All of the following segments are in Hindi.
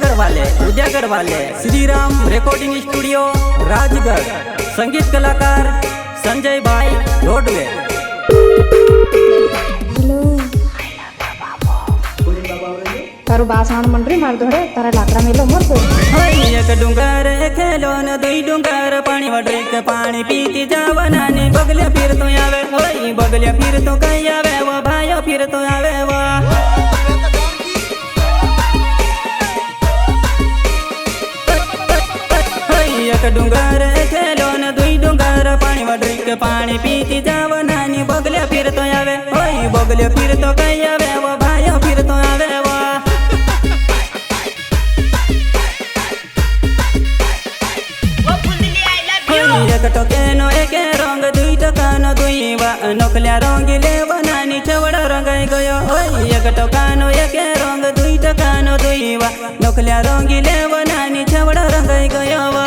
उद्यागढ़ वाले श्री राम रिकॉर्डिंग स्टूडियो राजगढ़। संगीत कलाकार संजय भाई रोडवे। तारू बासण मंडरी मार दोड़े तारा लाकड़ा मेलो मोर को एक डूंगर खेलो न दुई डूंगर पानी वडरी के पानी पीती जावा नानी बगले फिर तो आवे होई बगले फिर तो कहीं आवे वो भाइयों फिर तो आवे वो एक डूंगर खेलो न दुई डूंगर पानी वडरी के पानी पीती जावा नानी बगले फिर तो आवे होई बगले फिर तो कहीं आवे वो भाइयों फिर तो आवे वो एक टोकेनो एक रंग दुई टोकानो दुई वा नोकल्या रंगीले बनानी चवड़ा रंगाई गयो ओय एक टोकानो एक रंग दुई टोकानो दुई वा नोकल्या रंगीले बनानी चवड़ा रंगाई गयो वा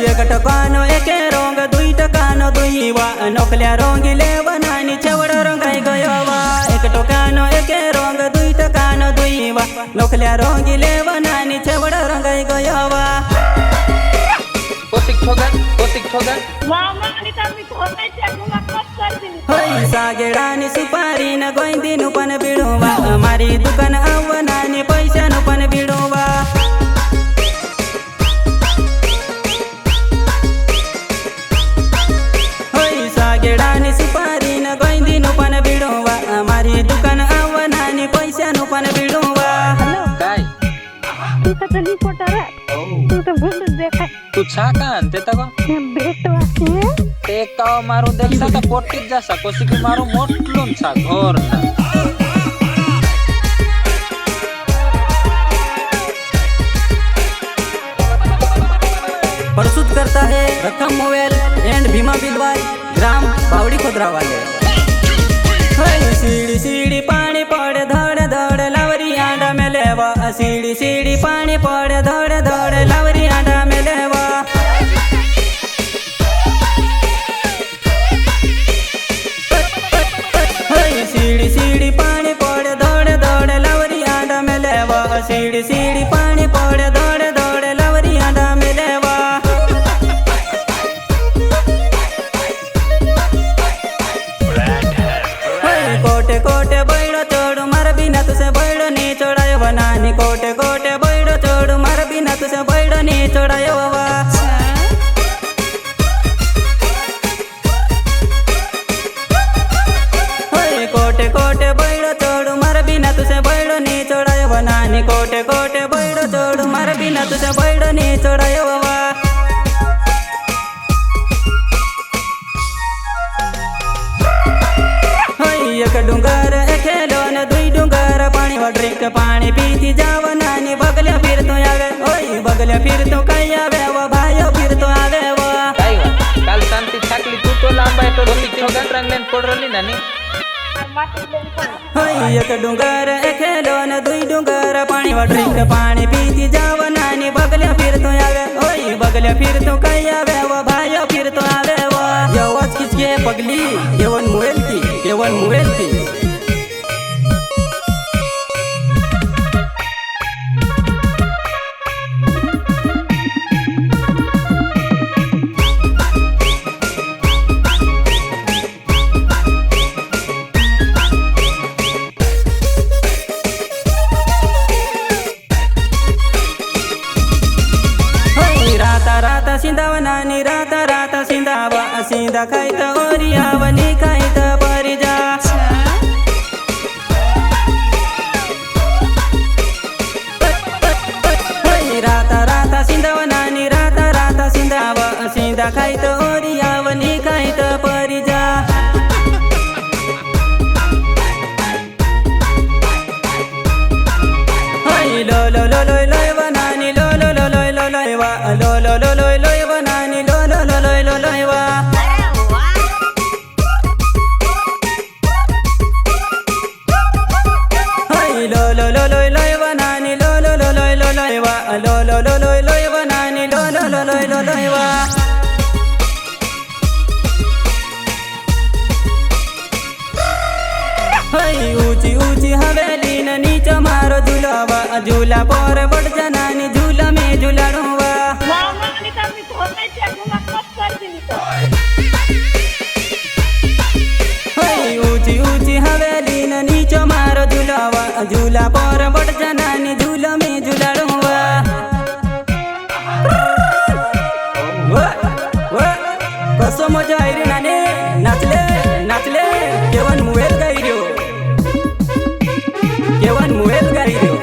एक टोकानो एक रंग दुई टोकानो दुई वा नोकल्या रंगीले बनानी चवड़ा रंगाई गयो वा एक टोकानो एक रंग दुई टोकानो दुई वा नोकल्या रंगीले बनानी चवड़ा रंगाई गयो वा कोतिक ठोगन होई सागेडानी सुपारी न गोइंदिनु पण बिडुवा मारी दुकान आवनानी पैसा नु पण बिडुवा होई सागेडानी सुपारी न गोइंदिनु पण बिडुवा मारी दुकान आवनानी पैसा नु पण बिडुवा काय तू तो चली पोटारा तू तो भूल देखा तू छाकान ते तको बेटवा के ते का मारू देखसा त पोट्टी जासा कोसिकी मारू मोटलून छा घोर ना प्रस्तुत करता है रकम मोबाइल एंड भीमा बिलवाई ग्राम बावड़ी खोदरा वाले। सीढ़ी सीढ़ी पानी पड़े धड़ धड़ लावरी आंडा में लेवा सीढ़ी सीढ़ी पानी पड़े धड़ धड़ लावरी आंडा में लेवा सीढ़ी सीढ़ी पानी पड़े धड़ धड़ लावरी आंडा में लेवा सीढ़ी सीढ़ी पानी पड़े धड़ धड़ लावरी आंडा में लेवा कोटे कोटे बैडो चोड़ू मार बिना तुसे बैडो नी चोड़ायो बनानी कोटे कोटे बैडो चोड़ू मार बिना तुसे बैडो नी चोड़ायो वा कोटे कोटे बैडो चोड़ू मार बिना तुसे बैडो नी चोड़ायो बनानी कोटे कोटे बैडो चोड़ू मार बिना तुसे बैडो नी चोड़ायो वा एक डूंगर खेलो न दुई डूंगर पानी वडरी के पानी पीती जावा नानी बगले फिर तो आवे ओय बगले फिर तो कहीं आवे वो भाइयों फिर तो आवे वो काय काल शांति छाकली तू तो लांबा तो कोतिक ठोगन रंगलेन पडरली नानी एक डूंगर खेलो न दुई डूंगर पानी वडरी के पानी पीती जावा नानी बगले फिर तो आवे ओय बगले फिर तो कहीं आवे वो भाइयों फिर तो आवे वो ये आवाज किसकी है पगली येवन मोबाइल की राता सिंधावा नानी राता सिंधावा सिंधा खाई त ओरियावा नी खाई त परिजा राता सिंधावा नानी राता सिंधावा सिंधा खाई त ओरियावा नी खाई त परिजा लो लो लो लो लो नानी लो लो लो लो लो लो वा लो लो लो लो लो नानी लो लो लो लो लो लो वा होय ऊंची ऊंची हवेली न नीचे मारो झूलावा झूला पर बढ़ जनानी झूला में झूलाड़ूवा होय ऊंची ऊंची हवेली न नीचे मारो झूलावा झूला पर बढ़ जनानी झूला में झूलाड़ूवा कसो मजा आई रे नाने नाचले नाचले केवन मुवेल गाई रो केवन मुवेल गाई रो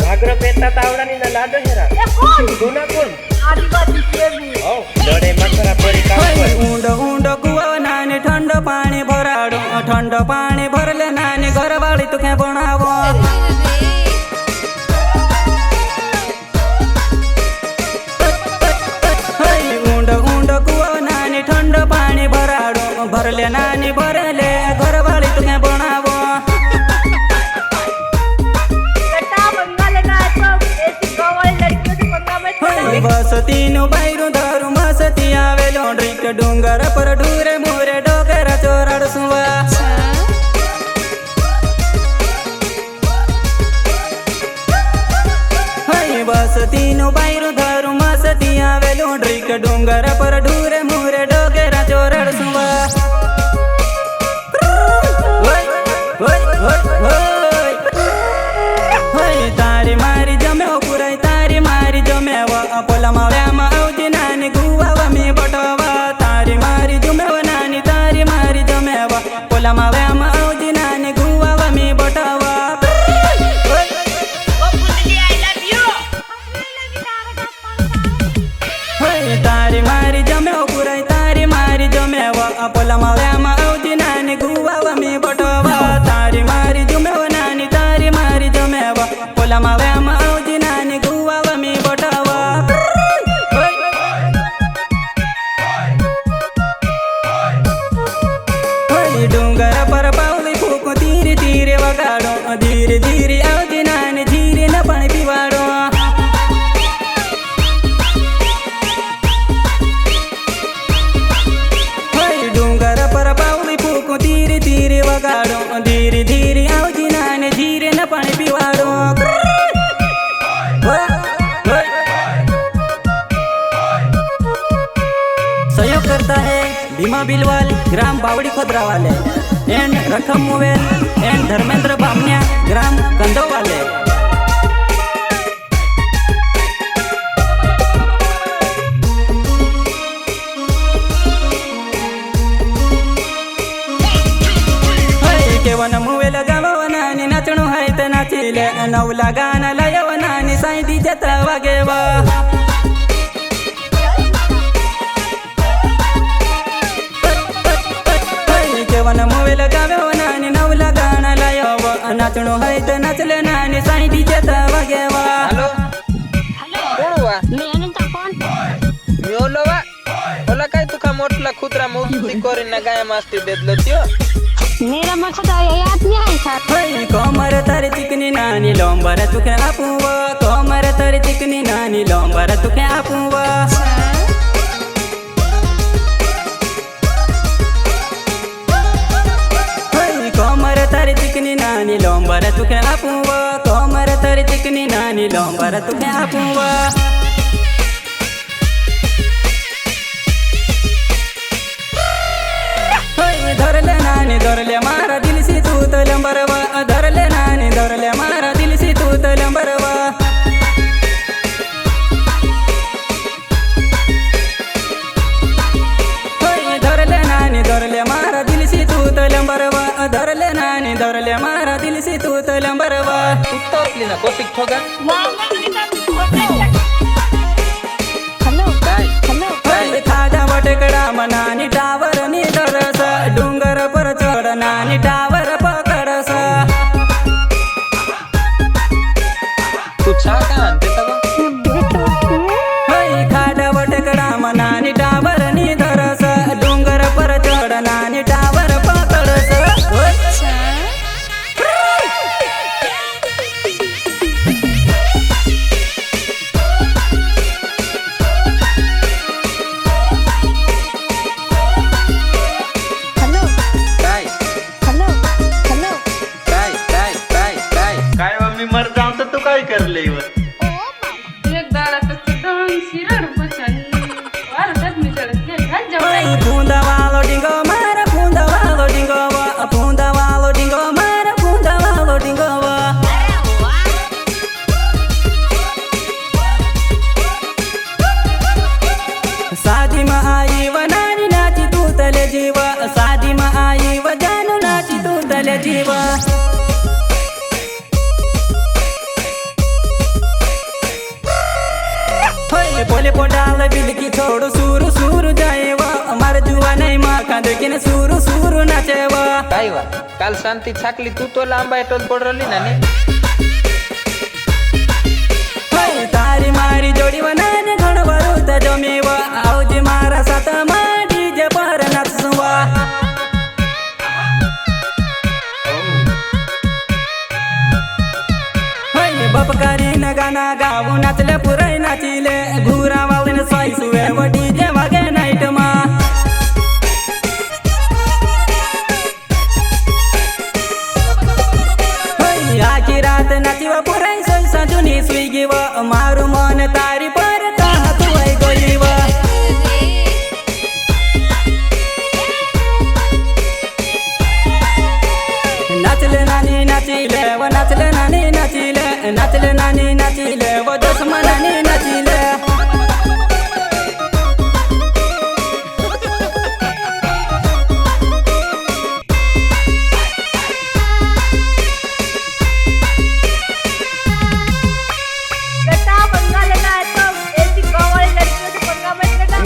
घागर पेटा तावडानी ना लाडो हेरा गुना कोण आदिवासी केवी ओ डडे मथरा परी होय ऊंड ऊंड कुवा नाने ठंड पानी भराडो ठंड पानी भरले नाने घरवाली तुके बनावो ठंड पानी भराडो भरले नानी भरले घरवाली तुम्हें बनावो बस तीनों बायरू धरू मस्ती आवे लौंड्री के डूंगर पर ढूरे मोरे डोगरा चोरड़ सुवा बस तीनों बायरू धरू मस्ती आवे लौंड्री के डूंगर पर ढूरे मोरे डोगरा चोरड़ सुवा तारी मारी जमे पुराई तारी मारी जमे पोला माव्यामा औजी नानी गुवावा मी बटवा तारी मारी जमे नानी तारी मारी जमे पोला माव्यामा औजी नानी गुवावा मी बटवा तारी मारी जमे पुराई तारी मारी जमे पोला माव्यामा औजी नानी गुवावा मी बटवा तारी मारी जमे नानी तारी मारी जमे पोला माव्यामा औजी नानी गुवावा मी बटवा डूंगर पर पाऊली फूको धीरे धीरे वगाड़ो धीरे धीरे औजी नानी धीरे न पानी पिवाड़ो डूंगर पर पाऊली फूको धीरे धीरे वगाड़ो धीरे धीरे औजी नानी धीरे न पानी पिवाड़ो सहयोग करता है भीमा बिलवाल ग्राम बावड़ी खोदरा वाले एंड रखम मोवेल एंड धर्मेंद्र बामनिया ग्राम कंदो वाले केवन मुवेल गावनानी नाचणो है त नाचिले नवला गाना लयवनानी साईदी जता वागेवा केवन मुवेल गावनानी नवला गाना लयव नाचणो है त नाचले नानी साईदी जता वागेवा हॅलो कोण वा मी ओलो वा ओला काय तुका मोठला खुदरा मुक्ती करीन ना गाया मास्ती देदलो त्यो मेरा मकसद याद नहीं है सर कोमर तर चिकनी नानी लोंबर तुके आपुवा कोमर तर चिकनी नानी लोंबर तुके आपुवा कोमर तर चिकनी नानी लोंबर तुके आपुवा कोमर तर चिकनी नानी लोंबर तुके आपुवा धरले नानी धरले मारा दिल से तू तलंबरवा धरले नानी धरले मारा दिल से तू तलंबरवा धरले नानी धरले मारा दिल से तू तलंबरवा धरले नानी धरले मारा दिल से तू तलंबरवा उत्तरली ना कोपिक ठोगा हेलो खाजा बटकडा मनानी टावर नी दरस डूंगर पर चढ नानी टावर पकडस तू छा का आणते तवा खाजा बटकडा मनानी टावर नी दरस डूंगर पर चढ नानी टावर पकडस ठरलंय एक दाराचं ढंग शिरड बचन वारतात मी चढत घाल ओय फुंदा वालो डिंगो मारा फुंदा वालो डिंगो वा फुंदा वालो डिंगो मारा फुंदा वालो डिंगो वा सादी मा आई व नानी नाची तू तले जीव सादी मा आई व जानू नाची तू तले जीव होय बोले पोटाल बिलकी छोड़ो सुरू सुरू जाएवा अमार जुवा नहीं मा कांदे किने सुरू सुरू नाचेवा काय वा काल शांती छाकली तू तो लांबा एटोल पडरली ना नी होय तारी मारी जोडी वनाने घणवरू त जमेवा आवजी मारा सात मा डीजे पर नाचवा होय बपकारी न गाना गाऊ नाचले पुराई नाचिले घुरा वावने साई सुवे व डीजे वागे नाईट मा होय आखी रात नाचिवा पुराई सोई साजुनी सुई व मारू मन तारी पर ताहा तुई गोलीव नाचले नानी नाचिले व नाचले नानी नाचिले नाचले नानी नाचिले व दसमा नानी नाचिले गटा बंगाल ना तो ऐसी कवाली लड़कियों से पंगा मत लेना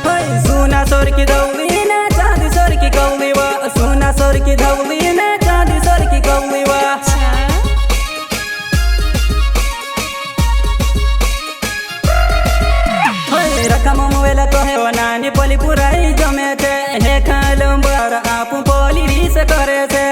होय सोना सोर की धवली ना चांदी सोर की कवली व सोना सोर की धवली ना चांदी सोर की कवली व होय रकम मोबाइल तो है वो नानी पोली पुराई जमे थे हे खालम बर आप पोली रीस करे थे